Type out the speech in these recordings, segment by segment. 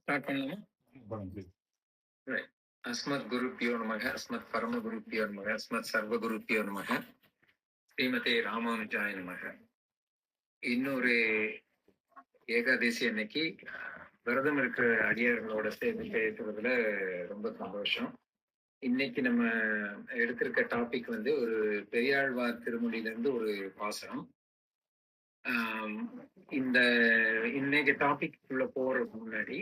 Start பண்ணலாமா? Right. Asmat குருப்பியோ நமக, அஸ்மத் பரம குருப்பியோ நமக, அஸ்மத் சர்வ குருப்பியோ நமக, ஸ்ரீமதே ராமானுஜாய நமக. இன்னொரு ஏகாதசி அன்னைக்கு விரதம் இருக்கிற அடியார்களோட சேர்ந்து பேசுறதுல ரொம்ப சந்தோஷம். இன்னைக்கு நம்ம எடுத்திருக்க டாபிக் வந்து ஒரு பெரியாழ்வார் திருமொழியிலிருந்து ஒரு பாசனம். இந்த இன்னைக்கு டாபிக் உள்ள போறதுக்கு முன்னாடி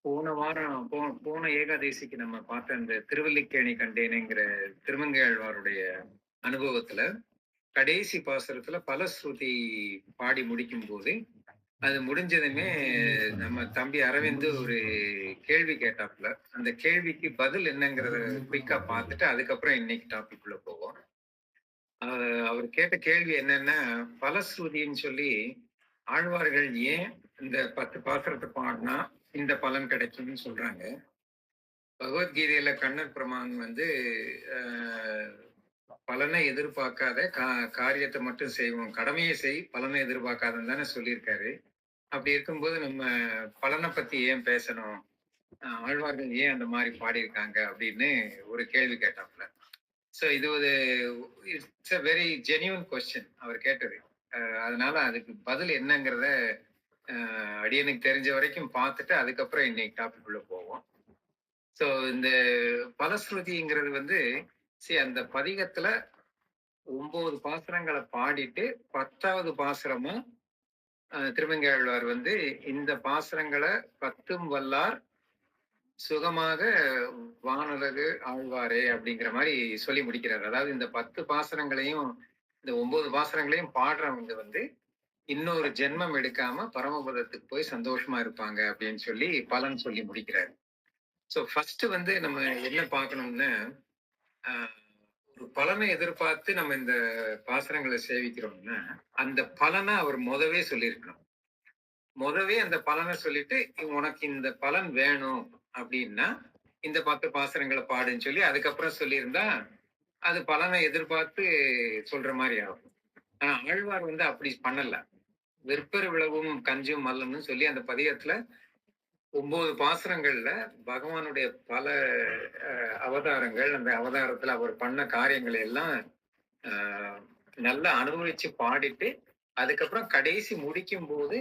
போன வாரம் போன ஏகாதசிக்கு நம்ம பார்த்த அந்த திருவல்லிக்கேணி கண்டேனுங்கிற திருமங்கையாழ்வாருடைய அனுபவத்துல கடைசி பாசுரத்துல பலஸ்ருதி பாடி முடிக்கும் போது அது முடிஞ்சதுமே நம்ம தம்பி அரவிந்த் ஒரு கேள்வி கேட்டாப்புல. அந்த கேள்விக்கு பதில் என்னங்கிறத குயிக்கா பார்த்துட்டு அதுக்கப்புறம் இன்னைக்கு டாபிக் உள்ள போவோம். அவர் கேட்ட கேள்வி என்னன்னா, பலஸ்ருதின்னு சொல்லி ஆழ்வார்கள் ஏன் இந்த 10 பாசுரத்தை பாடினா இந்த பலன் கிடைக்கும்னு சொல்றாங்க. பகவத்கீதையில கண்ணன் பிரமான் வந்து பலனை எதிர்பார்க்காத காரியத்தை மட்டும் செய்வோம், கடமையை செய், பலனை எதிர்பார்க்காதன்னு தானே சொல்லியிருக்காரு. அப்படி இருக்கும்போது நம்ம பலனை பத்தி ஏன் பேசணும், ஆழ்வார்கள் ஏன் அந்த மாதிரி பாடியிருக்காங்க அப்படின்னு ஒரு கேள்வி கேட்டாப்புல. ஸோ இது ஒரு it's a very genuine question அவர் கேட்டது. அதனால அதுக்கு பதில் என்னங்கிறத அடியனுக்கு தெரிஞ்ச வரைக்கும் பார்த்துட்டு அதுக்கப்புறம் இன்னைக்கு டாபிக் உள்ள போவோம். ஸோ இந்த பலஸ்ருதிங்கிறது வந்து அந்த பதிகத்துல 9 பாசுரங்களை பாடிட்டு 10வது பாசுரமா திருமங்கையாழ்வார் வந்து இந்த பாசுரங்களை 10ம் வல்லார் சுகமாக வானுலகு ஆழ்வாரே அப்படிங்கிற மாதிரி சொல்லி முடிக்கிறார். அதாவது இந்த 10 பாசுரங்களையும் இந்த 9 பாசுரங்களையும் பாடுறவங்க வந்து இன்னொரு ஜென்மம் எடுக்காம பரமபதத்துக்கு போய் சந்தோஷமா இருப்பாங்க அப்படின்னு சொல்லி பலன் சொல்லி முடிக்கிறார். ஸோ ஃபர்ஸ்ட் வந்து நம்ம என்ன பார்க்கணும்னா, ஒரு பலனை எதிர்பார்த்து நம்ம இந்த பாசுரங்களை சேவிக்கிறோம்னா அந்த பலனை அவர் முதவே சொல்லியிருக்கணும். முதவே அந்த பலனை சொல்லிட்டு உனக்கு இந்த பலன் வேணும் அப்படின்னா இந்த 10 பாசுரங்களை பாடுன்னு சொல்லி அதுக்கப்புறம் சொல்லியிருந்தா அது பலனை எதிர்பார்த்து சொல்ற மாதிரி ஆகும். ஆனா ஆழ்வார் வந்து அப்படி பண்ணல. வெற்பெரு விளவும் கஞ்சும் மல்லம்னு சொல்லி அந்த பதிகத்துல 9 பாசுரங்கள்ல பகவானுடைய பல அவதாரங்கள், அந்த அவதாரத்துல அவர் பண்ண காரியங்களை எல்லாம் நல்லா அனுபவிச்சு பாடிட்டு அதுக்கப்புறம் கடைசி முடிக்கும் போது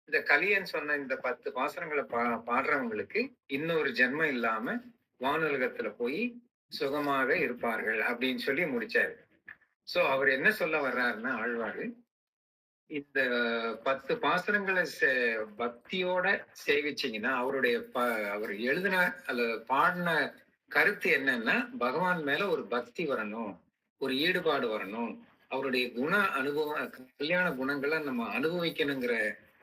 இந்த கலியன் சொன்ன இந்த 10 பாசுரங்களை பாடுறவங்களுக்கு இன்னொரு ஜென்மம் இல்லாம வானுலகத்துல போய் சுகமாக இருப்பார்கள் அப்படின்னு சொல்லி முடிச்சாரு. சோ அவர் என்ன சொல்ல வர்றாருன்னா, ஆழ்வாரு இந்த 10 பாசுரங்களை பக்தியோட சேவிச்சீங்கன்னா அவருடைய அவர் எழுதின அல்ல பாடின கருத்து என்னன்னா, பகவான் மேல ஒரு பக்தி வரணும், ஒரு ஈடுபாடு வரணும், அவருடைய குண அனுபவம், கல்யாண குணங்களை நம்ம அனுபவிக்கணுங்கிற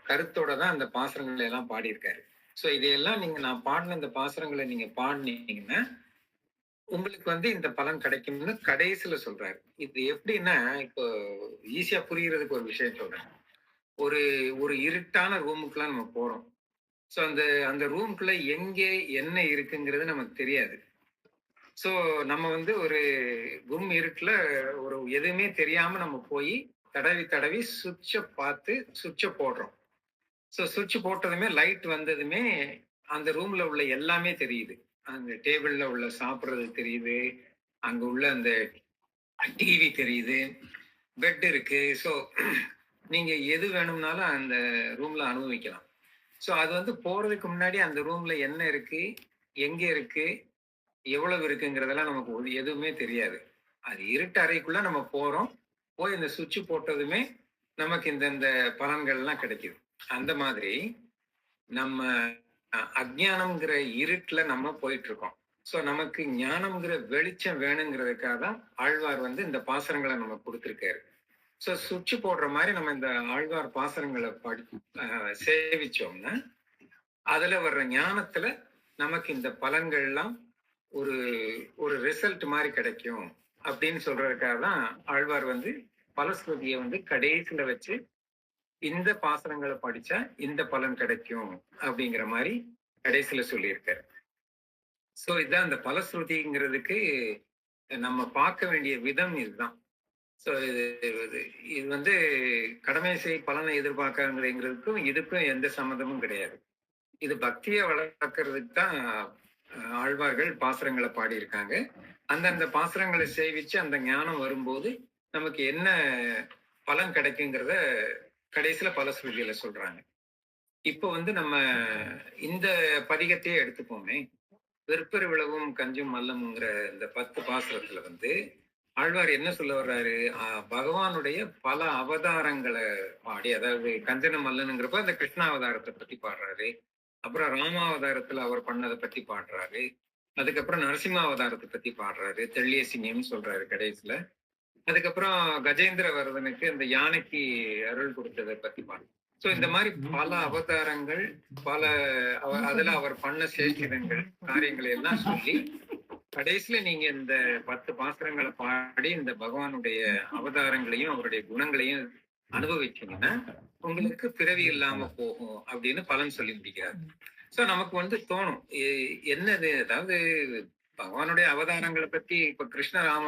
கருத்தோட தான் அந்த பாசுரங்களை எல்லாம் பாடியிருக்காரு. சோ இதையெல்லாம் நான் பாடின இந்த பாசுரங்களை நீங்க பாடினீங்கன்னா உங்களுக்கு வந்து இந்த பலன் கிடைக்கும்னு கடைசியில சொல்றாரு. இது எப்படின்னா, இப்போ ஈஸியா புரியறதுக்கு ஒரு விஷயம் சொல்றேன். ஒரு ஒரு இருட்டான ரூமுக்குலாம் நம்ம போறோம். சோ அந்த அந்த ரூமுக்குள்ள எங்கே என்ன இருக்குங்கிறது நமக்கு தெரியாது. சோ நம்ம வந்து ஒரு கும் இருட்டுல ஒரு எதுவுமே தெரியாம நம்ம போய் தடவி தடவி சுவிட்சை பார்த்து சுவிட்சை போடுறோம். ஸோ சுவிட்ச் போட்டதுமே லைட் வந்ததுமே அந்த ரூம்ல உள்ள எல்லாமே தெரியுது. அந்த டேபிள்ல உள்ள சாப்பிட்றது தெரியுது, அங்க உள்ள அந்த டிவி தெரியுது, பெட் இருக்கு. ஸோ நீங்க எது வேணும்னாலும் அந்த ரூம்ல அனுபவிக்கலாம். ஸோ அது வந்து போறதுக்கு முன்னாடி அந்த ரூம்ல என்ன இருக்கு, எங்க இருக்கு, எவ்வளவு இருக்குங்கிறதெல்லாம் நமக்கு எதுவுமே தெரியாது. அது இருட்டு அறைக்குள்ள நம்ம போறோம், போய் இந்த சுவிட்ச் போட்டதுமே நமக்கு இந்த பலன்கள்லாம் கிடைக்குது. அந்த மாதிரி நம்ம அஜ்ஞானம்ங்கிற இருட்டுல நம்ம போயிட்டு இருக்கோம். சோ நமக்கு ஞானம்ங்கிற வெளிச்சம் வேணுங்கிறதுக்காக தான் ஆழ்வார் வந்து இந்த பாசுரங்களை நம்ம கொடுத்திருக்காரு. சோ சுவிட்ச் போடுற மாதிரி நம்ம இந்த ஆழ்வார் பாசுரங்களை சேவிச்சோம்னா அதுல வர்ற ஞானத்துல நமக்கு இந்த பலன்கள்லாம் ஒரு ஒரு ரிசல்ட் மாதிரி கிடைக்கும் அப்படின்னு சொல்றதுக்காக தான் ஆழ்வார் வந்து பலஸ்ருதியை வந்து கடைசியில வச்சு இந்த பாசனங்களை படிச்சா இந்த பலன் கிடைக்கும் அப்படிங்கிற மாதிரி கடைசியில சொல்லியிருக்காரு. சோ இதுதான் இந்த பலஸ்ருதிங்கிறதுக்கு நம்ம பார்க்க வேண்டிய விதம் இதுதான். ஸோ இது வந்து கடமை செய் பலனை எதிர்பார்க்கறதுங்கிறதுக்கும் இதுக்கும் எந்த சம்மந்தமும் கிடையாது. இது பக்திய வளர்க்கறதுக்கு தான் ஆழ்வார்கள் பாசுரங்கள பாடியிருக்காங்க. அந்தந்த பாசுரங்கள சேவிச்சு அந்த ஞானம் வரும்போது, நமக்கு என்ன பலன் கிடைக்குங்கிறத கடைசியில பலஸ்ருதியில சொல்றாங்க. இப்போ வந்து நம்ம இந்த பதிகத்தையே எடுத்துப்போமே. "வெற்பெரு விழவும் கஞ்சும் மல்லமுங்கிற இந்த 10 பாசுரத்துல வந்து, ஆழ்வார் என்ன சொல்ல வர்றாரு? பகவானுடைய பல அவதாரங்கள பாடி, அதாவது கஞ்சன மல்லனுங்கிறப்ப அந்த கிருஷ்ணாவதாரத்த பத்தி பாடுறாரு. அப்புறம் ராமாவதாரத்துல அவர் பண்ணத பத்தி பாடுறாரு. அதுக்கப்புறம் நரசிம்மாவதாரத்த பத்தி பாடுறாரு. தெள்ளிய சிங்கின்னு சொல்றாரு கடைசில. அதுக்கப்புறம் கஜேந்திரவர்தனுக்கு இந்த யானைக்கு அருள் கொடுத்தத பத்தி பாடுறாரு. சோ இந்த மாரி பல அவதாரங்கள், பல அதுல அவர் பண்ண சேஷ்டிதங்கள், காரியங்களை எல்லாம் சொல்லி, கடைசியில நீங்க இந்த 10 பாசுரங்கள பாடி இந்த பகவானுடைய அவதாரங்களையும், அவருடைய குணங்களையும் அனுபவிச்சீங்கன்னா, உங்களுக்கு பிறவி இல்லாம போகும் அப்படின்னு பலன் சொல்லி முடிக்கிறார். சோ நமக்கு வந்து தோணும். என்னது? அதாவது பகவானுடைய அவதாரங்கள பத்தி இப்ப கிருஷ்ண ராம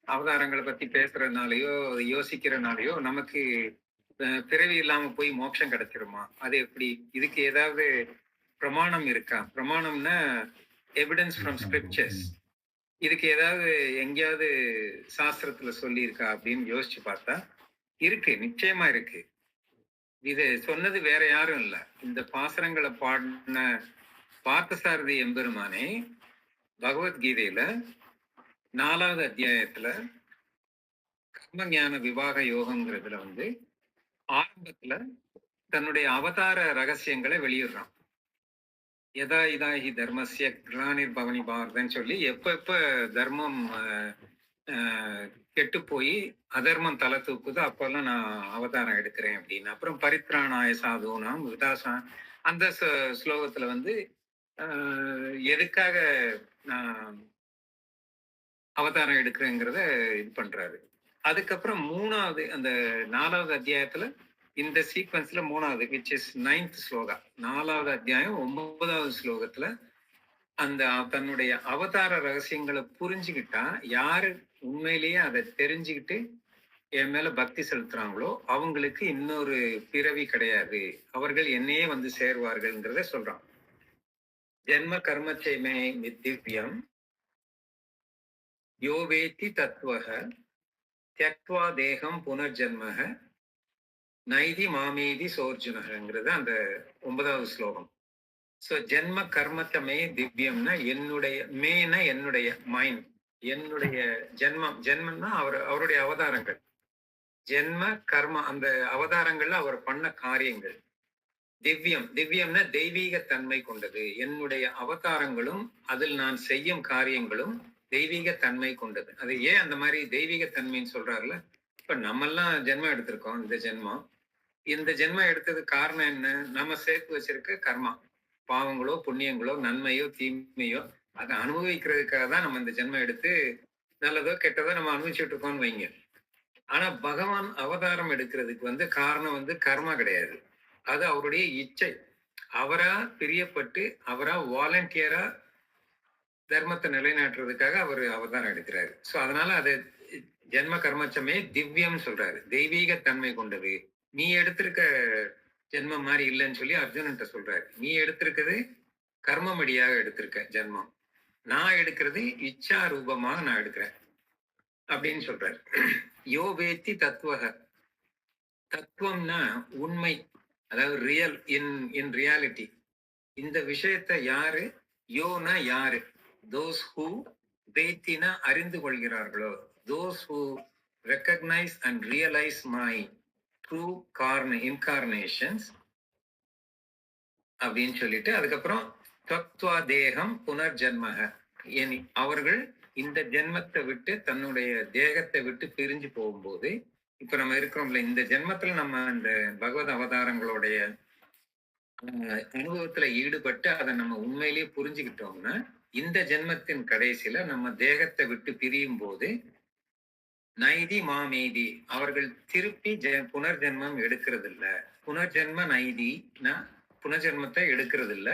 அவதாரங்கள பத்தி பேசுறதுனாலயோ, யோசிக்கிறனாலயோ நமக்கு பிறவி இல்லாம போய் மோட்சம் கிடைச்சிருமா? அது எப்படி? இதுக்கு ஏதாவது பிரமாணம் இருக்கா? பிரமாணம்னா எவிடன்ஸ் ஃப்ரம் ஸ்கிரிப்சர்ஸ். இதுக்கு ஏதாவது எங்கேயாவது சாஸ்திரத்துல சொல்லியிருக்கா அப்படின்னு யோசிச்சு பார்த்தா, இருக்கு. நிச்சயமா இருக்கு. இது சொன்னது வேற யாரும் இல்ல. இந்த பாசுரங்கள பாடின பார்த்தசாரதி எம்பெருமானே பகவத்கீதையில 4வது அத்தியாயத்துல கர்மஞான விவாக யோகம்ங்கிறதுல வந்து ஆரம்பத்துல தன்னுடைய அவதார ரகசியங்களை வெளியிடுறான். எதா இதா ஹி தர்மஸ்ய கிளானிர் பவனி பாரதன்னு சொல்லி எப்ப எப்ப தர்மம் கெட்டு போய் அதர்மம் தலை தூக்குதோ அப்பெல்லாம் நான் அவதாரம் எடுக்கிறேன் அப்படின்னு. அப்புறம் பரித்ராணாய சாதுனாம் விதாசா அந்த ஸ்லோகத்துல வந்து எதுக்காக நான் அவதாரம் எடுக்கிறேங்கிறத இது பண்றாரு. அதுக்கப்புறம் 3வது அந்த 4வது அத்தியாயத்துல இந்த சீக்வன்ஸ்ல 3வது விச் இஸ் 9th ஸ்லோகா, 4வது அத்தியாயம் 9வது ஸ்லோகத்துல அந்த தன்னுடைய அவதார ரகசியங்களை புரிஞ்சுக்கிட்டா, யாரு உண்மையிலேயே அதை தெரிஞ்சுக்கிட்டு என் மேல பக்தி செலுத்துறாங்களோ அவங்களுக்கு இன்னொரு பிறவி கிடையாது, அவர்கள் என்னையே வந்து சேர்வார்கள்ங்கிறத சொல்றான். ஜென்ம கர்மச்சேமே திவ்யம் யோ வேத்தி தத்துவக தியக்வா தேகம் புனர்ஜன்மக நைதி மாமேதி சோர்ஜுனகங்கிறது அந்த 9வது ஸ்லோகம். சோ ஜென்ம கர்மத்தமே திவ்யம்னா என்னுடைய மேனா என்னுடைய மைண்ட், என்னுடைய ஜென்மம். ஜென்மம்னா அவருடைய அவதாரங்கள். ஜென்ம கர்ம அந்த அவதாரங்கள்ல அவர் பண்ண காரியங்கள் திவ்யம். திவ்யம்னா தெய்வீக தன்மை கொண்டது. என்னுடைய அவதாரங்களும் அதில் நான் செய்யும் காரியங்களும் தெய்வீக தன்மை கொண்டது. அது ஏன் அந்த மாதிரி தெய்வீக தன்மைன்னு சொல்றாருல? இப்ப நம்ம எல்லாம் ஜென்மம் எடுத்திருக்கோம். இந்த ஜென்மம் எடுத்ததுக்கு காரணம் என்ன? நம்ம சேர்த்து வச்சிருக்க கர்மா, பாவங்களோ புண்ணியங்களோ நன்மையோ தீமையோ அதை அனுபவிக்கிறதுக்காக தான் நம்ம இந்த ஜென்மம் எடுத்து நல்லதோ கெட்டதோ நம்ம அனுபவிச்சுட்டு இருக்கோம்னு வைங்க. ஆனா பகவான் அவதாரம் எடுக்கிறதுக்கு வந்து காரணம் வந்து கர்மா கிடையாது. அது அவருடைய இச்சை. அவரா பிரியப்பட்டு அவரா வாலண்டியரா தர்மத்தை நிலைநாட்டுறதுக்காக அவர் அவதாரம் எடுக்கிறாரு. சோ அதனால அது ஜென்ம கர்மச்சமே திவ்யம் சொல்றாரு, தெய்வீக தன்மை கொண்டது. நீ எடுத்திருக்க ஜென்மம் மாதிரி இல்லைன்னு சொல்லி அர்ஜுனன்ட்ட சொல்றாரு. நீ எடுத்திருக்கிறது கர்மமடியாக எடுத்திருக்க ஜென்மம், நான் எடுக்கிறது இச்சா ரூபமாக நான் எடுக்கிறேன் அப்படின்னு சொல்றாரு. யோ வேத்தி தத்துவக, தத்துவம்னா உண்மை, அதாவது ரியல், இன் ரியாலிட்டி. இந்த விஷயத்தை யாரு, யோனா யாரு, தோஸ் ஹூ, வேத்தினா அறிந்து கொள்கிறார்களோ, those who recognise and realise my true incarnations அப்படின்னு சொல்லிட்டு அதுக்கப்புறம் தத்துவா தேகம் புனர்ஜன்மக, அவர்கள் இந்த ஜென்மத்தை விட்டு தன்னுடைய தேகத்தை விட்டு பிரிஞ்சு போகும்போது, இப்ப நம்ம இருக்கிறோம்ல இந்த ஜென்மத்துல நம்ம இந்த பகவத் அவதாரங்களுடைய அனுபவத்துல ஈடுபட்டு அதை நம்ம உண்மையிலேயே புரிஞ்சுக்கிட்டோம்னா, இந்த ஜென்மத்தின் கடைசியில நம்ம தேகத்தை விட்டு பிரியும் போது நைதி மாமேதி, அவர்கள் திருப்பி புனர்ஜென்மம் எடுக்கிறது இல்ல. புனர்ஜென்ம நைதினா புனர்ஜென்மத்தை எடுக்கிறது இல்ல.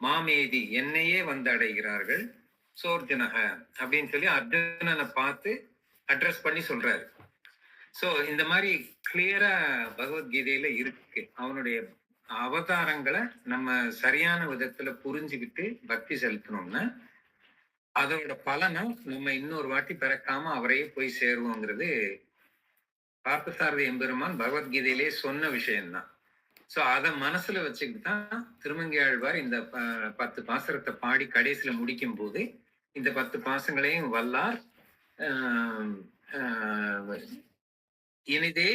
மாமேதி என்னையே வந்து அடைகிறார்கள். சோர்ஜனக அப்படின்னு சொல்லி அர்ஜுனனை பார்த்து அட்ரஸ் பண்ணி சொல்றாரு. சோ இந்த மாதிரி கிளியரா பகவத்கீதையில இருக்கு. அவனுடைய அவதாரங்களை நம்ம சரியான விதத்துல புரிஞ்சுக்கிட்டு பக்தி செலுத்தணும்னா அதோட பலனை நம்ம இன்னொரு வாட்டி பிறக்காம அவரையே போய் சேருவோங்கிறது பார்த்தசாரதி எம்பெருமான் பகவத்கீதையிலே சொன்ன விஷயம்தான். சோ அதை மனசுல வச்சுக்கிட்டு தான் திருமங்கை ஆழ்வார் இந்த 10 பாசுரத்தை பாடி கடைசியில முடிக்கும் போது இந்த 10 பாசங்களையும் வல்லார் இனிதே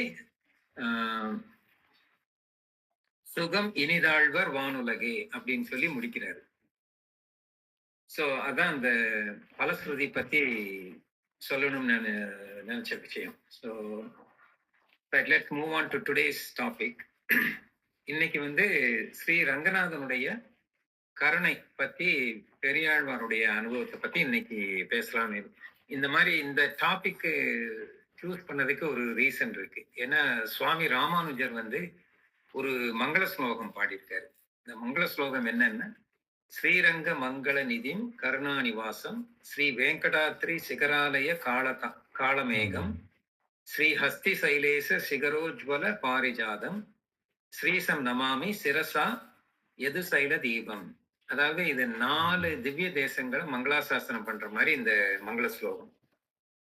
சுகம் இனிதாழ்வர் வானுலகே அப்படின்னு சொல்லி முடிக்கிறாரு. சோ அதான் அந்த பலஸ்ருதி பத்தி சொல்லணும்னு நான் நினைச்ச விஷயம். So let's move on to today's topic. இன்னைக்கு வந்து ஸ்ரீ ரங்கநாதனுடைய கருணை பத்தி, பெரியாழ்வாருடைய அனுபவத்தை பத்தி இன்னைக்கு பேசலாம்னு. இந்த மாதிரி இந்த டாபிக் சூஸ் பண்ணதுக்கு ஒரு ரீசன் இருக்கு. ஏன்னா சுவாமி ராமானுஜர் வந்து ஒரு மங்கள ஸ்லோகம் பாடியிருக்காரு. இந்த மங்கள ஸ்லோகம் என்னன்னா, ஸ்ரீரங்க மங்கள நிதிம் கருணாநிவாசம் ஸ்ரீ வெங்கடாத்ரி சிகராலய காலமேகம் ஸ்ரீ ஹஸ்தி சைலேச சிகரோஜ்வல பாரிஜாதம் ஸ்ரீசம் நமாமி சிரசா எது சைல தீபம். அதாவது இது 4 திவ்ய தேசங்களை மங்களாசாசனம் பண்ற மாதிரி இந்த மங்கள ஸ்லோகம்.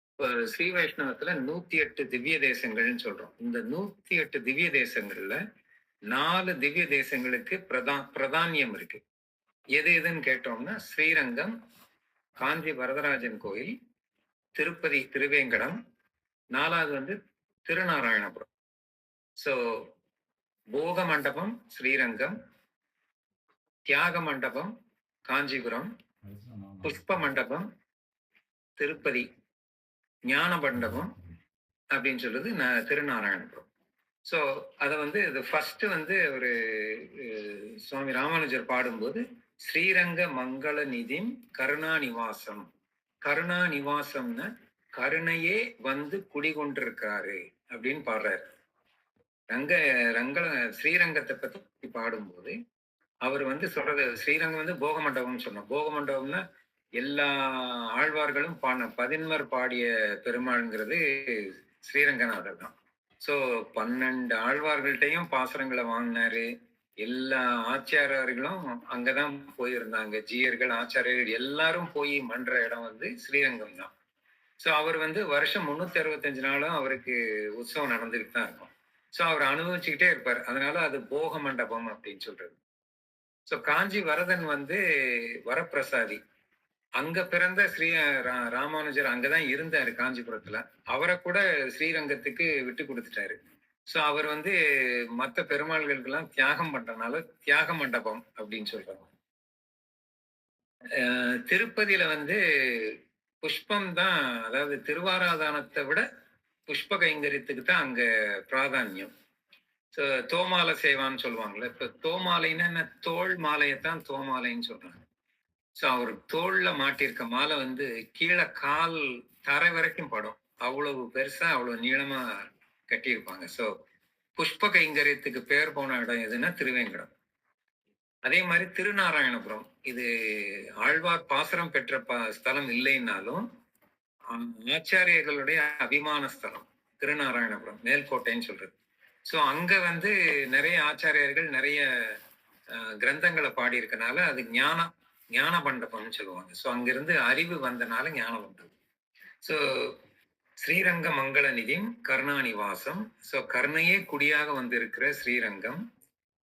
இப்போ ஸ்ரீ வைஷ்ணவத்துல 108 திவ்ய தேசங்கள்னு சொல்றோம். இந்த 108 திவ்ய தேசங்கள்ல 4 திவ்ய தேசங்களுக்கு பிரதானியம் இருக்கு. எது எதுன்னு கேட்டோம்னா, ஸ்ரீரங்கம், காஞ்சி வரதராஜன் கோயில், திருப்பதி திருவேங்கடம், 4வது வந்து திருநாராயணபுரம். சோ போக மண்டபம் ஸ்ரீரங்கம், தியாக மண்டபம் காஞ்சிபுரம், புஷ்ப மண்டபம் திருப்பதி, ஞான மண்டபம் அப்படின்னு சொல்றது திருநாராயணபுரம். ஸோ அதை வந்து இது ஃபர்ஸ்ட் வந்து ஒரு சுவாமி ராமானுஜர் பாடும்போது ஸ்ரீரங்க மங்கள நிதிம் கருணாநிவாசம். கருணாநிவாசம்னா கருணையே வந்து குடிகொண்டிருக்காரு அப்படின்னு பாடுறாரு. ஸ்ரீரங்கத்தை பத்தி பாடும்போது அவர் வந்து சொல்றது, ஸ்ரீரங்கம் வந்து போக மண்டபம்னு சொன்னோம். போக மண்டபம்னா எல்லா ஆழ்வார்களும் 11 பாடிய பெருமாள்ங்கிறது ஸ்ரீரங்கநாதர் தான். ஸோ 12 ஆழ்வார்கள்ட்டையும் பாசுரங்களை வாங்கினாரு. எல்லா ஆச்சாரியர்களும் அங்கதான் போயிருந்தாங்க. ஜீயர்கள், ஆச்சாரியர்கள் எல்லாரும் போய் மன்ற இடம் வந்து ஸ்ரீரங்கம் தான். ஸோ அவர் வந்து வருஷம் 365 நாளும் அவருக்கு உற்சவம் நடந்துகிட்டு தான் இருக்கும். ஸோ அவர் அனுபவிச்சுக்கிட்டே இருப்பார். அதனால அது போக மண்டபம் அப்படின்னு சொல்றது. ஸோ காஞ்சி வரதன் வந்து வரப்பிரசாதி. அங்க பிறந்த ராமானுஜர் அங்கதான் இருந்தாரு காஞ்சிபுரத்துல. அவரை கூட ஸ்ரீரங்கத்துக்கு விட்டு கொடுத்துட்டாரு. சோ அவர் வந்து மற்ற பெருமாள்களுக்கு எல்லாம் தியாகம் பண்றதுனால தியாக மண்டபம் அப்படின்னு சொல்றாங்க. திருப்பதியில வந்து புஷ்பம் தான், அதாவது திருவாராதானத்தை விட புஷ்ப கைங்கரியத்துக்கு தான் அங்க பிராதானியம். தோமாலை சேவான்னு சொல்லுவாங்கல்ல. இப்ப தோமாலைன்னா என்ன, தோல் மாலையத்தான் தோமாலைன்னு சொல்றாங்க. ஸோ அவர் தோல்ல மாட்டிருக்க மாலை வந்து கீழே கால் தரை வரைக்கும் படும். அவ்வளவு பெருசா அவ்வளவு நீளமா கட்டியிருப்பாங்க. ஸோ புஷ்ப கைங்கரியத்துக்கு பேர் போன இடம் எதுன்னா திருவேங்கடம். அதே மாதிரி திருநாராயணபுரம், இது ஆழ்வார் பாசரம் பெற்ற ஸ்தலம் இல்லைன்னாலும் ஆச்சாரியர்களுடைய அபிமான ஸ்தலம் திருநாராயணபுரம், மேல்கோட்டைன்னு சொல்றது. ஸோ அங்க வந்து நிறைய ஆச்சாரியர்கள் நிறைய கிரந்தங்களை பாடி இருக்கனால அது ஞான மண்டபம்னு சொல்லுவாங்க. ஸோ அங்கிருந்து அறிவு வந்தனால ஞான மண்டபம். ஸோ ஸ்ரீரங்க மங்கள நிதிம் கருணாநிவாசம். ஸோ கருணையே குடியாக வந்திருக்கிற ஸ்ரீரங்கம்.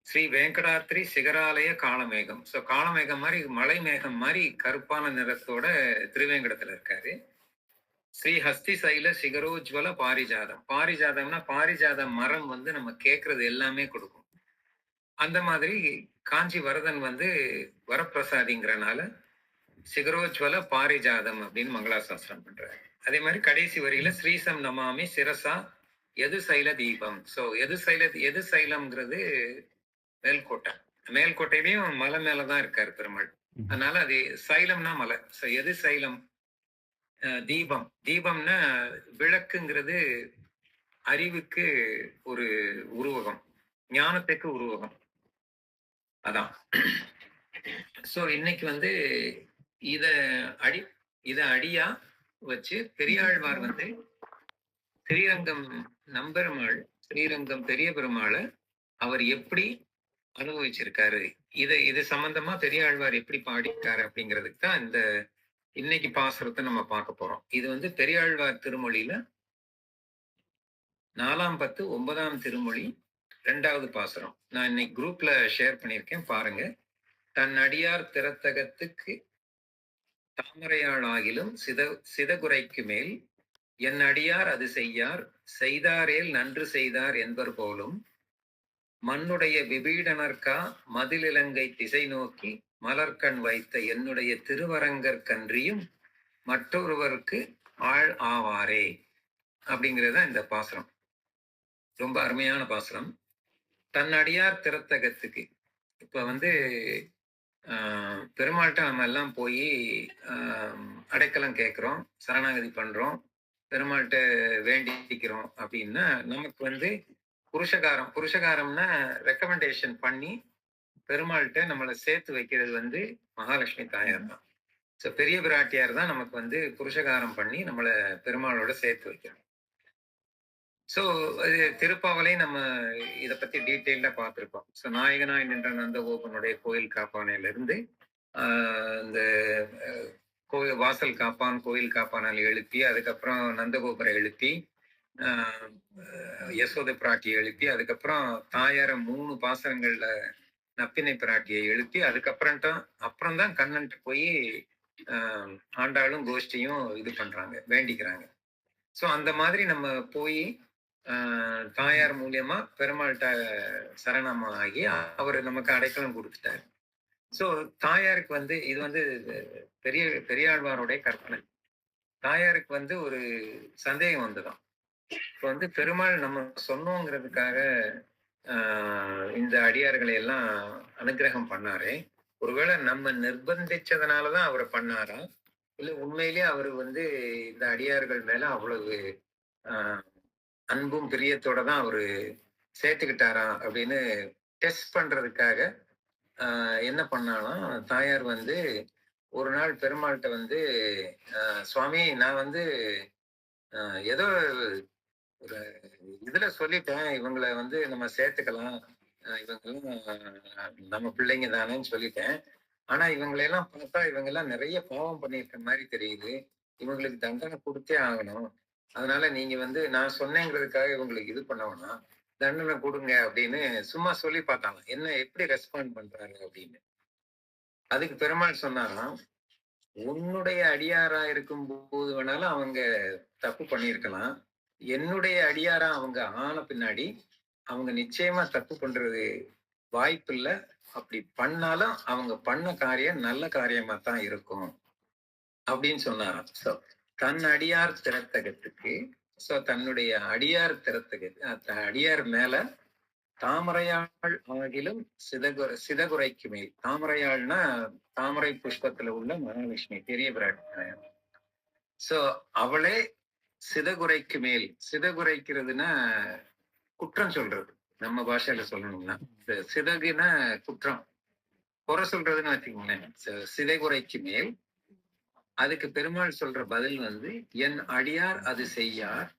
ஸ்ரீ வெங்கடாத்ரி சிகராலய காலமேகம். ஸோ காலமேகம் மாதிரி மலை மேகம் மாதிரி கருப்பான நிறத்தோட திருவேங்கடத்துல இருக்காரு. ஸ்ரீ ஹஸ்தி சைல சிகரோஜ்வல பாரிஜாதம். பாரிஜாதம்னா பாரிஜாத மரம் வந்து நம்ம கேட்கறது எல்லாமே கொடுக்கும். அந்த மாதிரி காஞ்சி வரதன் வந்து வரப்பிரசாதிங்கிறனால சிகரோஜ்வல பாரிஜாதம் அப்படின்னு மங்களாசாசனம் பண்றாரு. அதே மாதிரி கடைசி வரியில ஸ்ரீசம் நமாமி சிரசா எது சைல தீபம். ஸோ எது சைலம்ங்கிறது மேல்கோட்டை. மேல்கோட்டையிலையும் மலை மேலதான் இருக்காரு பெருமாள். அதனால அது சைலம்னா மலை. ஸோ எது சைலம். தீபம், தீபம்னா விளக்குங்கிறது அறிவுக்கு ஒரு உருவகம், ஞானத்துக்கு உருவகம். அதான். சோ இன்னைக்கு வந்து இத அடியா வச்சு பெரியாழ்வார் வந்து ஸ்ரீரங்கம் நம்பெருமாள், ஸ்ரீரங்கம் பெரிய பெருமாளை அவர் எப்படி அனுபவிச்சிருக்காரு. இது சம்பந்தமா பெரியாழ்வார் எப்படி பாடியிருக்காரு அப்படிங்கிறதுக்கு தான் இந்த இன்னைக்கு பாசுரத்தை நம்ம பார்க்க போறோம். இது வந்து பெரியாழ்வார் திருமொழியில 4ஆம் பத்து 9ஆம் திருமொழி 2வது பாசுரம். நான் இன்னைக்கு குரூப்ல ஷேர் பண்ணியிருக்கேன், பாருங்க. தன் அடியார் திறத்தகத்துக்கு தாமரையாள் ஆகிலும் சிதகுரைக்கு மேல் என் அடியார் அது செய்யார், செய்தாரேல் நன்று செய்தார் என்பர் போலும் மண்ணுடைய விபீடனர்கா மதிலிலங்கை திசை நோக்கி மலர்கண் வைத்த என்னுடைய திருவரங்கற்கன்றியும் மற்றொருவருக்கு ஆள் ஆவாரே. அப்படிங்கிறது இந்த பாசுரம். ரொம்ப அருமையான பாசுரம். தன் அடியார் திறத்தகத்துக்கு இப்ப வந்து பெருமாள்கிட்ட நம்ம எல்லாம் போய் அடைக்கலம் கேட்கிறோம், சரணாகதி பண்றோம், பெருமாள்கிட்ட வேண்டிக்கிறோம் அப்படின்னா நமக்கு வந்து புருஷகாரம்னா ரெக்கமெண்டேஷன் பண்ணி பெருமாள்கிட்ட நம்மளை சேர்த்து வைக்கிறது வந்து மகாலட்சுமி தாயார் தான். ஸோ பெரிய பிராட்டியார் தான் நமக்கு வந்து புருஷகாரம் பண்ணி நம்மளை பெருமாளோட சேர்த்து வைக்கிறோம். ஸோ இது திருப்பாவலையும் நம்ம இதை பத்தி டீட்டெயில்டா பார்த்துருக்கோம். ஸோ நாயகனாய் நின்ற நந்தகோபனுடைய கோயில் காப்பானையிலிருந்து இந்த கோயில் வாசல் காப்பான், கோயில் காப்பானால் எழுப்பி, அதுக்கப்புறம் நந்தகோபுரை எழுப்பி, யசோதை பிராட்டியை எழுப்பி, அதுக்கப்புறம் தாயார 3 பாசனங்கள்ல நப்பினை பிராட்டியை எழுப்பி, அப்புறம் தான் கண்ணன்ட்டு போய் ஆண்டாளும் கோஷ்டியும் இது பண்றாங்க, வேண்டிக்கிறாங்க. ஸோ அந்த மாதிரி நம்ம போய் தாயார் மூலியமா பெருமாள்கிட்ட சரணமா ஆகி அவர் நமக்கு அடைக்கலம் கொடுத்துட்டாரு. ஸோ தாயாருக்கு வந்து இது வந்து பெரியாழ்வாருடைய கற்பனை. தாயாருக்கு வந்து ஒரு சந்தேகம் வந்துதான். இப்போ வந்து பெருமாள் நம்ம சொன்னோங்கிறதுக்காக இந்த அடியார்களை எல்லாம் அனுகிரகம் பண்ணாரே, ஒருவேளை நம்ம நிர்பந்திச்சதுனாலதான் அவரை பண்ணாரா, இல்ல உண்மையிலேயே அவரு வந்து இந்த அடியார்கள் மேல அவ்வளவு அன்பும் பிரியத்தோட தான் அவரு சேர்த்துக்கிட்டாரா அப்படின்னு டெஸ்ட் பண்றதுக்காக என்ன பண்ணாலும் தாயார் வந்து ஒரு நாள் பெருமாள்கிட்ட வந்து சுவாமி, நான் வந்து ஏதோ ஒரு இதுல சொல்லிட்டேன், இவங்களை வந்து நம்ம சேர்த்துக்கலாம், இவங்களும் நம்ம பிள்ளைங்க தானேன்னு சொல்லிட்டேன். ஆனா இவங்களையெல்லாம் பார்த்தா இவங்க எல்லாம் நிறைய பாவம் பண்ணியிருக்க மாதிரி தெரியுது, இவங்களுக்கு தண்டனை கொடுத்தே ஆகணும். அதனால நீங்க வந்து நான் சொன்னேங்கிறதுக்காக இவங்களுக்கு இது பண்ண வேணாம், தண்டனை கொடுங்க அப்படின்னு சும்மா சொல்லி பார்த்தாங்க. என்ன எப்படி ரெஸ்பாண்ட் பண்றாரு அப்படின்னு. அதுக்கு பெருமாள் சொன்னாராம், உன்னுடைய அடியாரா இருக்கும் போது வேணாலும் அவங்க தப்பு பண்ணியிருக்கலாம், என்னுடைய அடியாரா அவங்க ஆன பின்னாடி அவங்க நிச்சயமா தப்பு பண்றது வாய்ப்பு இல்லை. அப்படி பண்ணாலும் அவங்க பண்ண காரியம் நல்ல காரியமா தான் இருக்கும் அப்படின்னு சொன்னாராம். சோ தன் அடியார் திறத்தகத்துக்கு, சோ தன்னுடைய அடியார் திறத்தகத்து அடியார் மேல தாமரையாள் ஆகிலும் சிதகுரைக்கு மேல். தாமரையாள்னா தாமரை புஷ்பத்துல உள்ள மகாலட்சுமி, பெரிய பிராட்டி. சோ அவளே சிதகுரைக்கு மேல். சிதகுரைக்கிறதுனா குற்றம் சொல்றது, நம்ம பாஷையில சொல்லணும்னா. சிதகுனா குற்றம், குறை சொல்றதுன்னு வச்சுக்கோங்களேன். சிதைகுரைக்கு மேல் அதுக்கு பெருமாள் சொல்ற பதில் வந்து, என் அடியார் அது செய்யார்,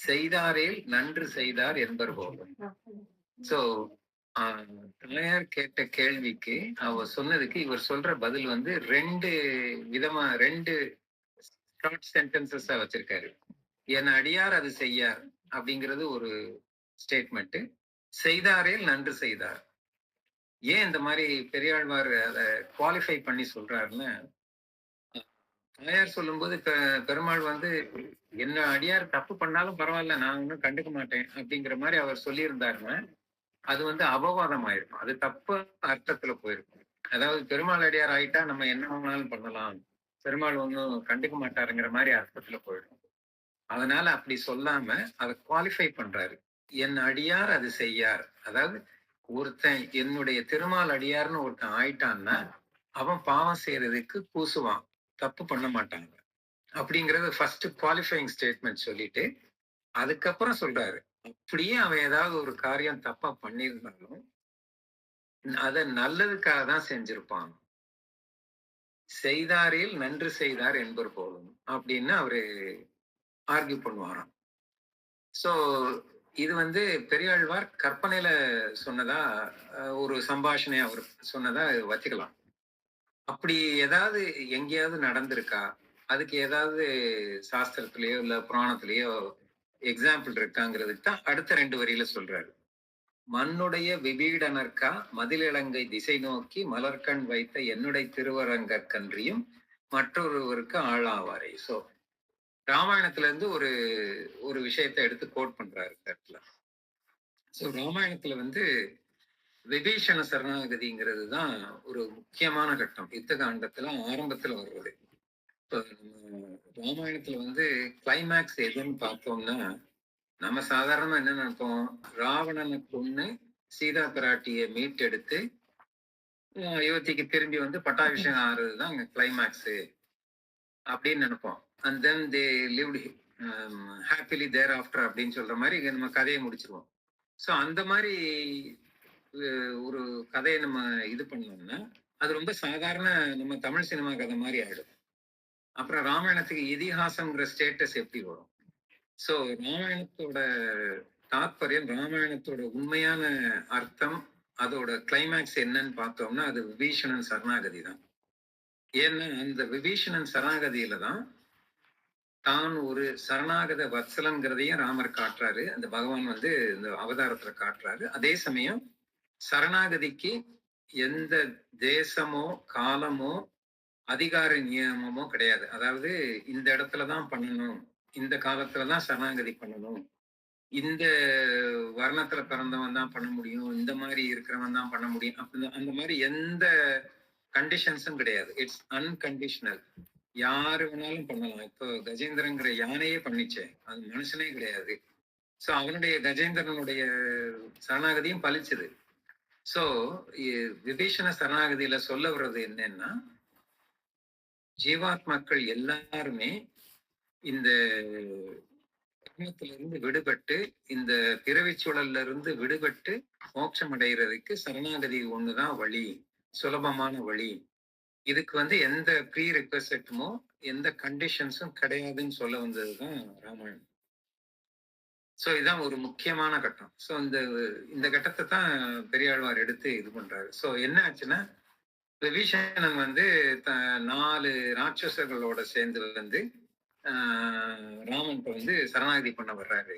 செய்தாரேல் நன்று செய்தார் என்பர் போலும். சோ தாயார் கேட்ட கேள்விக்கு அவர் சொன்னதுக்கு இவர் சொல்ற பதில் வந்து 2 விதமா 2 ஷார்ட் சென்டென்சஸா வச்சிருக்காரு. என் அடியார் அது செய்யார் அப்படிங்கிறது ஒரு ஸ்டேட்மெண்ட், செய்தாரேல் நன்று செய்தார். ஏன் இந்த மாதிரி பெரியாழ்வார் அதை குவாலிஃபை பண்ணி சொல்றாருன்னா, தாயார் சொல்லும்போது பெருமாள் வந்து என்ன அடியார் தப்பு பண்ணாலும் பரவாயில்ல, நான் ஒன்றும் கண்டுக்க மாட்டேன் அப்படிங்கிற மாதிரி அவர் சொல்லியிருந்தாருன்னா அது வந்து அபவாதம் ஆயிருக்கும், அது தப்பு அர்த்தத்துல போயிருக்கும். அதாவது பெருமாள் அடியார் ஆயிட்டா நம்ம என்ன வேணாலும் பண்ணலாம், பெருமாள் ஒன்றும் கண்டுக்க மாட்டாருங்கிற மாதிரி அர்த்தத்துல போயிடும். அதனால அப்படி சொல்லாம அதை குவாலிஃபை பண்றாரு. என் அடியார் அது செய்யார். அதாவது ஒருத்தன் என்னுடைய திருமால் அடியார்னு ஒருத்தன் ஆயிட்டான்னா அவன் பாவம் செய்யறதுக்கு கூசுவான், தப்பு பண்ண மாட்டாங்க அப்படிங்கறது ஃபர்ஸ்ட் குவாலிஃபைங் ஸ்டேட்மெண்ட் சொல்லிட்டு அதுக்கப்புறம் சொல்றாரு, அப்படியே அவன் ஏதாவது ஒரு காரியம் தப்பா பண்ணியிருந்தாலும் அத நல்லதுக்காக தான் செஞ்சிருப்பான், செய்தாரில் நன்று செய்தார் என்பர் போலும் அப்படின்னு அவரு ஆர்கியூ பண்ணுவாராம். சோ இது வந்து பெரியாழ்வார் கற்பனையில சொன்னதா, ஒரு சம்பாஷணை அவர் சொன்னதா வச்சுக்கலாம். அப்படி ஏதாவது எங்கேயாவது நடந்திருக்கா? அதுக்கு ஏதாவது சாஸ்திரத்திலயோ, இல்ல புராணத்திலயோ எக்ஸாம்பிள் இருக்காங்கிறதுக்கு தான் அடுத்த 2 வரியில சொல்றாரு. "மண்ணுடைய விபீடனர்க்கா மதிலிலங்கை திசை நோக்கி மலர்க்கண் வைத்த என்னுடை திருவரங்கற்கன்றியும் மற்றொருவருக்கு ஆளாவாரே." ராமாயணத்துல இருந்து ஒரு ஒரு விஷயத்த எடுத்து கோட் பண்றாரு இந்த இடத்துல. ராமாயணத்துல வந்து விபீஷண சரணாகதிங்கிறது தான் ஒரு முக்கியமான கட்டம். யுத்த காண்டத்துல ஆரம்பத்துல வர்றது. இப்போ நம்ம ராமாயணத்துல வந்து கிளைமேக்ஸ் எதுன்னு பார்த்தோம்னா, நம்ம சாதாரணமா என்ன நினைப்போம்? ராவணனை கொன்னு சீதா பிராட்டியை மீட்டெடுத்து அயோத்திக்கு திரும்பி வந்து பட்டாபிஷேகம் ஆறுறது தான் அங்க கிளைமேக்ஸ் அப்படின்னு நினைப்போம். And then they lived happily thereafter அப்படின்னு சொல்ற மாதிரி நம்ம கதையை முடிச்சிருவோம். ஸோ அந்த மாதிரி ஒரு கதையை நம்ம இது பண்ணோம்னா அது ரொம்ப சாதாரண நம்ம தமிழ் சினிமா கதை மாதிரி ஆயிடும். அப்புறம் ராமாயணத்துக்கு இதிகாசம்ங்கிற ஸ்டேட்டஸ் எப்படி வரும்? ஸோ ராமாயணத்தோட தாத்பரியம், ராமாயணத்தோட உண்மையான அர்த்தம், அதோட கிளைமேக்ஸ் என்னன்னு பார்த்தோம்னா அது விபீஷணன் சரணாகதி தான். ஏன்னா அந்த விபீஷணன் சரணாகதியில தான் தான் ஒரு சரணாகத வத்சலங்கிறதையும் ராமர் காட்டுறாரு. அந்த பகவான் வந்து இந்த அவதாரத்துல காட்டுறாரு. அதே சமயம் சரணாகதிக்கு எந்த தேசமோ காலமோ அதிகார நியமமோ கிடையாது. அதாவது இந்த இடத்துலதான் பண்ணணும், இந்த காலத்துலதான் சரணாகதி பண்ணணும், இந்த வர்ணத்துல பிறந்தவன் தான் பண்ண முடியும், இந்த மாதிரி இருக்கிறவன் தான் பண்ண முடியும், அப்படி அந்த மாதிரி எந்த கண்டிஷன்ஸும் கிடையாது. It's unconditional. யாரு வேணாலும் பண்ணலாம். இப்போ கஜேந்திரங்கிற யானையே பண்ணிச்சே, அது மனுஷனே கிடையாது. சோ அவனுடைய கஜேந்திரனுடைய சரணாகதியும் பலிச்சது. சோ விபீஷண சரணாகதியில சொல்ல வர்றது என்னன்னா, ஜீவாத்மாக்கள் எல்லாருமே இந்த கர்மத்திலிருந்து விடுபட்டு, இந்த பிறவிச் சூழல்ல இருந்து விடுபட்டு மோட்சம் அடைகிறதுக்கு சரணாகதி ஒண்ணுதான் வழி, சுலபமான வழி. இதுக்கு வந்து எந்த ப்ரீ ரெக்வசிட்டுமோ எந்த கண்டிஷன்ஸும் கிடையாதுன்னு சொல்ல வந்ததுதான் ராமாயணம். சோ இதான் ஒரு முக்கியமான கட்டம். சோ இந்த கட்டத்தை தான் பெரியாழ்வார் எடுத்து இது பண்றாரு. சோ என்ன ஆச்சுன்னா, விபீஷணன் வந்து 4 ராட்சசர்களோட சேர்ந்து வந்து ராமன்கிட்ட வந்து சரணாகதி பண்ண வர்றாரு.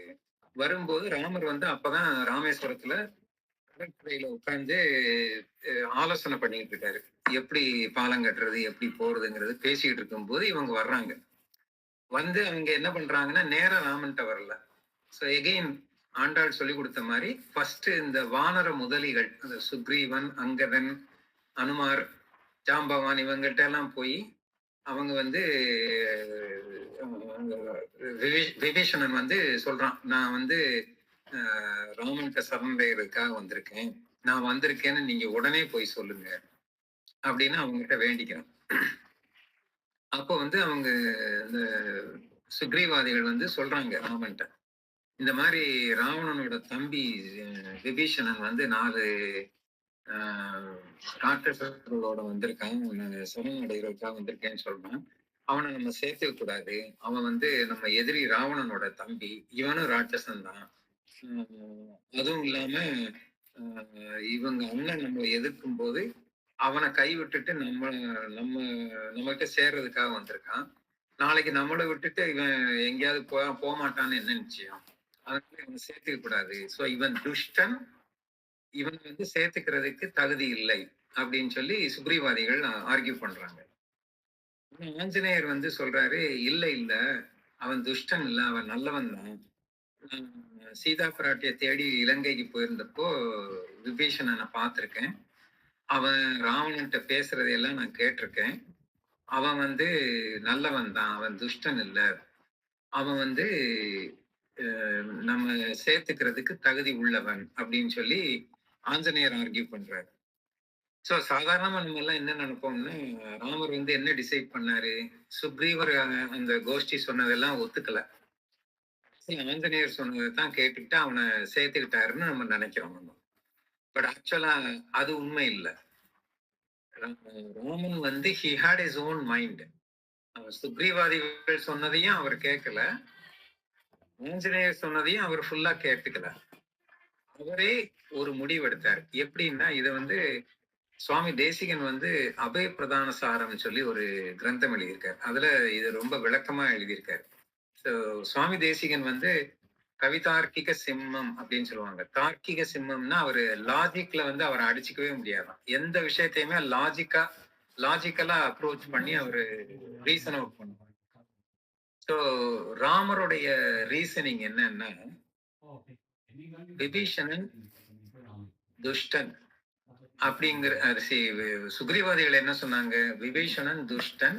வரும்போது ராமர் வந்து அப்பதான் ராமேஸ்வரத்துல கடற்கரையில உட்கார்ந்து ஆலோசனை பண்ணிட்டு இருக்காரு. எப்படி பாலம் கட்டுறது, எப்படி போறதுங்கிறது பேசிக்கிட்டு இருக்கும்போது இவங்க வர்றாங்க. வந்து அவங்க என்ன பண்றாங்கன்னா, நேரா ராமன்கிட்ட வரல. ஸோ எகெயின் ஆண்டாள் சொல்லி கொடுத்த மாதிரி ஃபர்ஸ்ட் இந்த வானர முதலிகள், அந்த சுக்ரீவன், அங்கதன், அனுமார், ஜாம்பவான் இவங்ககிட்ட எல்லாம் போய் அவங்க வந்து விபீஷணன் வந்து சொல்றான், நான் வந்து ராமன்கிட்ட சரணடைகிறதுக்காக வந்திருக்கேன், நான் வந்திருக்கேன்னு நீங்க உடனே போய் சொல்லுங்க அப்படின்னு அவங்ககிட்ட வேண்டிக்கிறான். அப்போ வந்து அவங்க இந்த சுக்ரீவாதிகள் வந்து சொல்றாங்க ராமன்கிட்ட, இந்த மாதிரி ராவணனோட தம்பி விபீஷணன் வந்து 4 ராட்சசர்களோட வந்திருக்கான், சரணடைகிறதுக்காக வந்திருக்கேன்னு சொல்றான். அவனை நம்ம சேர்த்துக்க கூடாது, அவன் வந்து நம்ம எதிரி ராவணனோட தம்பி, இவனும் ராட்சசன் தான். அதுவும் இல்லாம இவங்க அண்ணன் நம்மளை எதிர்க்கும் போது அவனை கை விட்டுட்டு நம்மகிட்ட சேர்றதுக்காக வந்திருக்கான். நாளைக்கு நம்மளை விட்டுட்டு இவன் எங்கேயாவது போக மாட்டான்னு என்ன நிச்சயம்? அதனால இவனை சேர்த்துக்க கூடாது. சோ இவன் துஷ்டன், இவன் வந்து சேர்த்துக்கிறதுக்கு தகுதி இல்லை அப்படின்னு சொல்லி சுக்ரீவாதிகள் ஆர்கியூ பண்றாங்க. ஆஞ்சநேயர் வந்து சொல்றாரு, இல்ல இல்ல, அவன் துஷ்டன் இல்ல, அவன் நல்லவன் தான். சீதா பிராட்டிய தேடி இலங்கைக்கு போயிருந்தப்போ விபீஷணனை பார்த்திருக்கேன். அவன் ராவணன்ட்ட பேசுறதையெல்லாம் நான் கேட்டிருக்கேன். அவன் வந்து நல்லவன் தான், அவன் துஷ்டன் இல்ல. அவன் வந்து நம்ம சேர்த்துக்கிறதுக்கு தகுதி உள்ளவன் அப்படின்னு சொல்லி ஆஞ்சநேயர் ஆர்கியூ பண்றாரு. சோ சாதாரணமா நம்ம எல்லாம் என்ன நினைப்போம்னா, ராமர் வந்து என்ன டிசைட் பண்ணாரு, சுக்ரீவர் அந்த கோஷ்டி சொன்னதெல்லாம் ஒத்துக்கல, ஆஞ்சநேயர் சொன்னதை தான் கேட்டுக்கிட்டு அவனை சேர்த்துக்கிட்டாருன்னு நம்ம நினைக்கிறோம் நம்ம. பட் ஆக்சுவலா அது உண்மை இல்லை. ராமன் வந்து he had his own mind. சுக்ரீவாதிகள் சொன்னதையும் அவர் கேட்கல, ஆஞ்சநேயர் சொன்னதையும் அவர் ஃபுல்லா கேட்டுக்கல. அவரே ஒரு முடிவு எடுத்தார். எப்படின்னா, இத வந்து சுவாமி தேசிகன் வந்து அபய பிரதான சாரம்னு சொல்லி ஒரு கிரந்தம் எழுதியிருக்காரு. அதுல இது ரொம்ப விளக்கமா எழுதியிருக்காரு. ஸோ சுவாமி தேசிகன் வந்து கவிதார்க்கிக சிம்மம் அப்படின்னு சொல்லுவாங்க. தார்க்கிக சிம்மம்னா அவரு லாஜிக்ல வந்து அவரை அடிச்சுக்கவே முடியாதாம். எந்த விஷயத்தையுமே லாஜிக்கலா அப்ரோச் பண்ணி அவரு ரீசன் அவுட் பண்ணுவார். ஸோ ராமருடைய ரீசனிங் என்னன்னா, விபீஷணன் துஷ்டன் அப்படிங்கிற சுக்ரீவாதிகள் என்ன சொன்னாங்க? விபீஷணன் துஷ்டன்,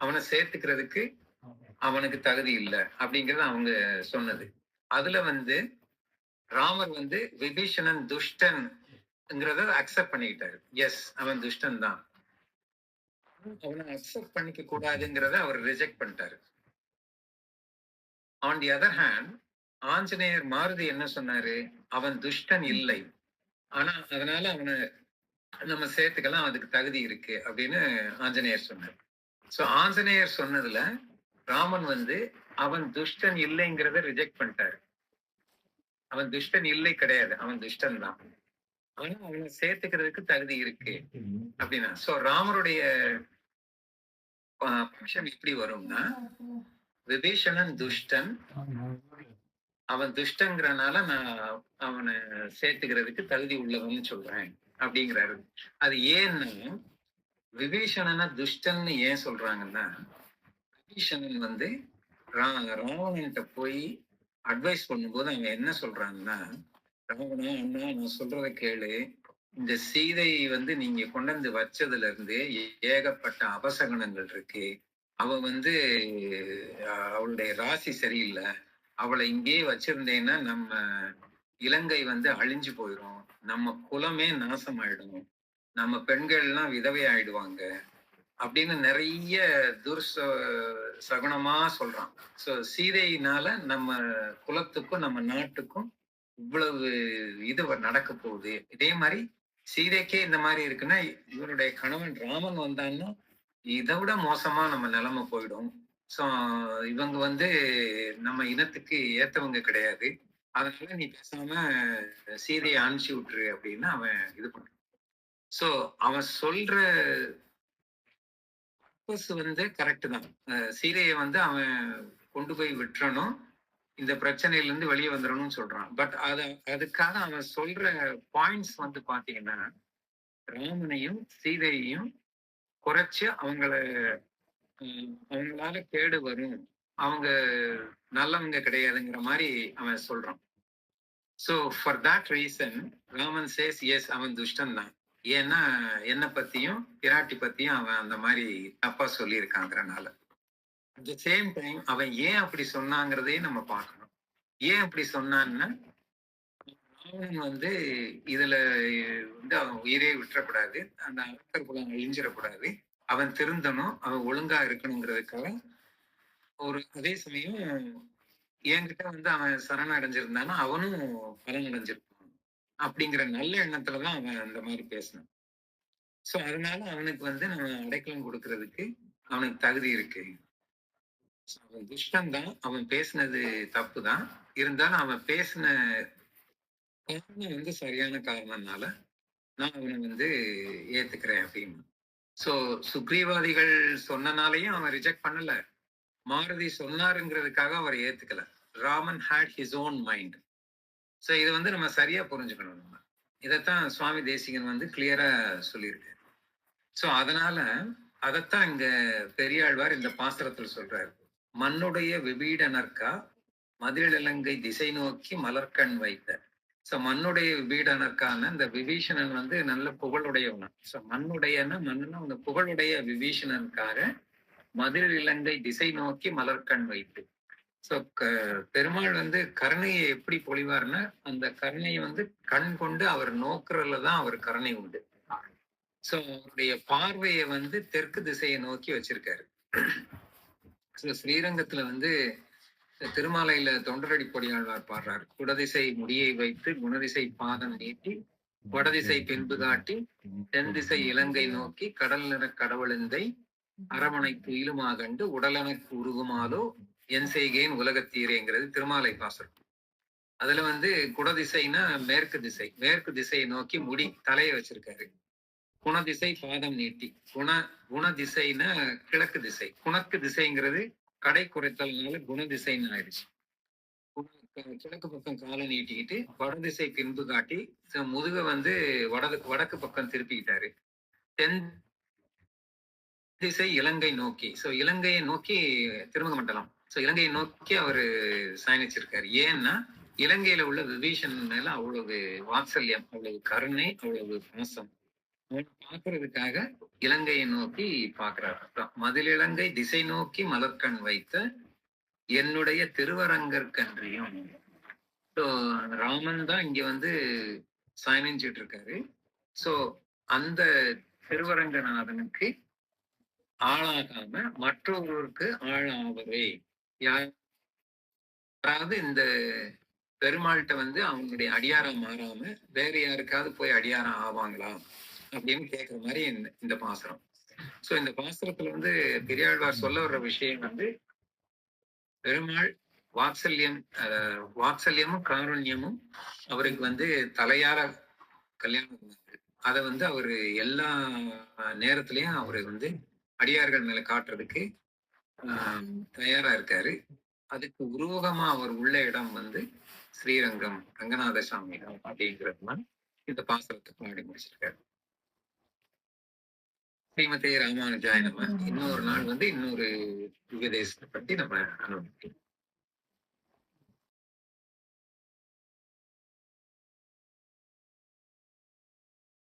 அவனை சேர்த்துக்கிறதுக்கு அவனுக்கு தகுதி இல்ல அப்படிங்கறது அவங்க சொன்னது. அதுல வந்து ராமர் வந்து விபீஷணன் துஷ்டன்ங்கிறத அக்செப்ட் பண்ணிக்கிட்டாரு. எஸ், அவன் துஷ்டன் தான். அவனை அக்செப்ட் பண்ணிக்க கூடாதுங்கிறத அவர் ரிஜெக்ட் பண்ணிட்டாரு. On the other hand, Anjaneyar Maruti என்ன சொன்னாரு? அவன் துஷ்டன் இல்லை, ஆனா அதனால அவனை நம்ம சேர்த்துக்கலாம், அதுக்கு தகுதி இருக்கு அப்படின்னு ஆஞ்சநேயர் சொன்னார். சோ ஆஞ்சநேயர் சொன்னதுல ராமன் வந்து அவன் துஷ்டன் இல்லைங்கிறத ரிஜெக்ட் பண்ணிட்டாரு. அவன் துஷ்டன் இல்லை கிடையாது, அவன் துஷ்டன் தான், ஆனா அவனை சேர்த்துக்கிறதுக்கு தகுதி இருக்கு அப்படின்னா. சோ ராமருடைய பட்சம் எப்படி வரும்னா, விபீஷணன் துஷ்டன், அவன் துஷ்டங்கிறனால நான் அவனை சேர்த்துக்கிறதுக்கு தகுதி உள்ளவன்னு சொல்றேன் அப்படிங்கிறாரு. அது ஏன்னா, விபீஷணனை துஷ்டன்னு ஏன் சொல்றாங்கன்னா, விபீஷணன் வந்து ராவணன்கிட்ட போய் அட்வைஸ் பண்ணும்போது அவங்க என்ன சொல்றாங்கன்னா, ராவணா, அண்ணா நான் சொல்றத கேளு, இந்த சீதை வந்து நீங்க கொண்டு வந்து வச்சதுல இருந்து ஏகப்பட்ட அபசகனங்கள் இருக்கு. அவ வந்து அவளுடைய ராசி சரியில்லை. அவளை இங்கேயே வச்சிருந்தேன்னா நம்ம இலங்கை வந்து அழிஞ்சு போயிடும், நம்ம குலமே நாசமாயிடும், நம்ம பெண்கள் எல்லாம் விதவை ஆயிடுவாங்க அப்படின்னு நிறைய சகுனமா சொல்றான். சோ சீதையினால நம்ம குலத்துக்கும் நம்ம நாட்டுக்கும் இவ்வளவு இது நடக்க போகுது. இதே மாதிரி சீதைக்கே இந்த மாதிரி இருக்குன்னா, இவருடைய கணவன் ராமன் வந்தான்னா இதை விட மோசமா நம்ம நிலைமை போயிடும். சோ இவங்க வந்து நம்ம இனத்துக்கு ஏத்தவங்க கிடையாது, அதனால நீ பேசாம சீதையை அனுப்பிச்சு விட்டுரு அப்படின்னு அவன் இது பண்றான். சோ அவன் சொல்ற வந்து கரெக்ட் தான். சீதையை வந்து அவன் கொண்டு போய் விட்டுறணும், இந்த பிரச்சனையில இருந்து வெளியே வந்துடணும்னு சொல்றான். பட் அதுக்காக அவன் சொல்ற பாயிண்ட்ஸ் வந்து பாத்தீங்கன்னா, ராமனையும் சீதையையும் குறைச்சு அவங்களால கேடு வரும், அவங்க நல்லவங்க கிடையாதுங்கிற மாதிரி அவன் சொல்றான். So for that reason Raman chase S, அவன் துஷ்டன் தான். ஏன்னா என்னை பத்தியும் பிராட்டி பத்தியும் அவன் அந்த மாதிரி தப்பா சொல்லியிருக்காங்கிறனால. அட் த சேம் டைம் அவன் ஏன் அப்படி சொன்னாங்கிறதையும் நம்ம பார்க்கணும். ஏன் அப்படி சொன்னான்னா, ராவணன் வந்து இதுல வந்து அவன் உயிரே விட்டுறக்கூடாது, அந்த அரக்கர் குலம் அழிஞ்சிடக்கூடாது, அவன் திருந்தணும், அவன் ஒழுங்கா இருக்கணுங்கிறதுக்காக. ஒரு அதே சமயம் என்கிட்ட வந்து அவன் சரண் அடைஞ்சிருந்தானா அவனும் பலன் அடைஞ்சிருப்பான் அப்படிங்கிற நல்ல எண்ணத்துலதான் அவன் அந்த மாதிரி பேசினான். சோ அதனால அவனுக்கு வந்து நம்ம அடைக்கலம் கொடுக்கறதுக்கு அவனுக்கு தகுதி இருக்கு. அவன் துஷ்டன் தான், அவன் பேசினது தப்பு தான், இருந்தாலும் அவன் பேசின காரணம் வந்து சரியான காரணம்னால நான் அவனை வந்து ஏத்துக்கிறேன் அப்படின்னு. சோ சுக்ரீவாதிகள் சொன்னனாலையும் அவன் ரிஜெக்ட் பண்ணல, மாருதி சொன்னாருங்கிறதுக்காக அவர் ஏத்துக்கல. Raman had his own mind. So இதை வந்து நம்ம சரியா புரிஞ்சுக்கணும். நம்ம இதைத்தான் சுவாமி தேசிகன் வந்து கிளியரா சொல்லியிருக்காரு. சோ அதனால அதைத்தான் இங்க பெரியாழ்வார் இந்த பாசுரத்தில் சொல்றாரு. மண்ணுடைய விபீடனர்க்கா மதிலிலங்கை திசை நோக்கி மலர்கண் வைத்த. சோ மண்ணுடைய விபீடனர்க்கான இந்த விபீஷணன் வந்து நல்ல புகழுடையவனா. சோ மண்ணுடையன்னா மண்ணுன்னா அந்த புகழுடைய விபீஷணனுக்காக மதில் இலங்கை திசை நோக்கி மலர்கண் வைத்து. சோ பெருமாள் வந்து கருணையை எப்படி பொழிவார்னா, அந்த கருணையை வந்து கண் கொண்டு அவர் நோக்குறதுலதான் அவர் கருணை உண்டு. சோ அவருடைய பார்வையை வந்து தெற்கு திசையை நோக்கி வச்சிருக்காரு. ஸ்ரீரங்கத்துல வந்து திருமாலையில தொண்டரடி பொடியாழ்வார் பாடுறார். குடதிசை முடியை வைத்து குணதிசை பாதம் நீட்டி வடதிசை பின்பு காட்டி தென் திசை இலங்கை நோக்கி கடல் நிற கடவுளந்தை அரவணை துயிலுமாகண்டு உடலனக்கு உருகுமாலோ என் செய்கேன் உலகத்தீரேங்கிறது திருமாலை பாசுரம். அதுல வந்து குடதிசைனா மேற்கு திசை. மேற்கு திசையை நோக்கி முடி தலையை வச்சிருக்காரு. குணதிசை பாதம் நீட்டி. குணதிசைனா கிழக்கு திசை. குணக்கு திசைங்கிறது கடை குறைத்தல்னால குணதிசைன்னு ஆயிடுச்சு. கிழக்கு பக்கம் காலை நீட்டிக்கிட்டு வடதிசை பின்பு காட்டி முதுக வந்து வடக்கு பக்கம் திருப்பிக்கிட்டாரு. தென் திசை இலங்கை நோக்கி. சோ இலங்கையை நோக்கி திருமுக மண்டலம். சோ இலங்கையை நோக்கி அவரு பயணிச்சிருக்காரு. ஏன்னா இலங்கையில உள்ள விபீஷன் மேல அவ்வளவு வாத்சல்யம், அவ்வளவு கருணை, அவ்வளவு பாசம். பாக்குறதுக்காக இலங்கையை நோக்கி பாக்குறாரு. மதிலிலங்கை திசை நோக்கி மலர்கண் வைத்த என்னுடைய திருவரங்கற்கன்றியும். ஸோ ராமன் தான் இங்க வந்து பயணிச்சுட்டு இருக்காரு. சோ அந்த திருவரங்கநாதனுக்கு ஆளாகாம மற்றொருவருக்கு ஆளாவதே. யாராவது இந்த பெருமாள்கிட்ட வந்து அவங்களுடைய அடியாரா மாறாம வேற யாருக்காவது போய் அடியாரா ஆவாங்களா அப்படின்னு கேட்கிற மாதிரி இந்த பாசுரம். சோ இந்த பாசுரத்துல வந்து பெரியாழ்வார் சொல்ல வர்ற விஷயம் வந்து பெருமாள் வாத்சல்யமும் காருண்யமும் அவருக்கு வந்து தலையார கல்யாணம் அதை வந்து அவரு எல்லா நேரத்திலயும் அவரு வந்து அடியார்கள் மேல காட்டுறதுக்கு தயாரா இருக்காரு. அதுக்கு உருவகமா அவர் உள்ள இடம் வந்து ஸ்ரீரங்கம் ரங்கநாத சாமி அப்படிங்கிறதுனால இந்த பாசுரத்தை பாடி முடிச்சிருக்காரு. ஸ்ரீமதே ராமானுஜாய நம. இன்னொரு நாள் வந்து இன்னொரு உபதேசத்தை பத்தி நம்ம அனுபவிக்கலாம்.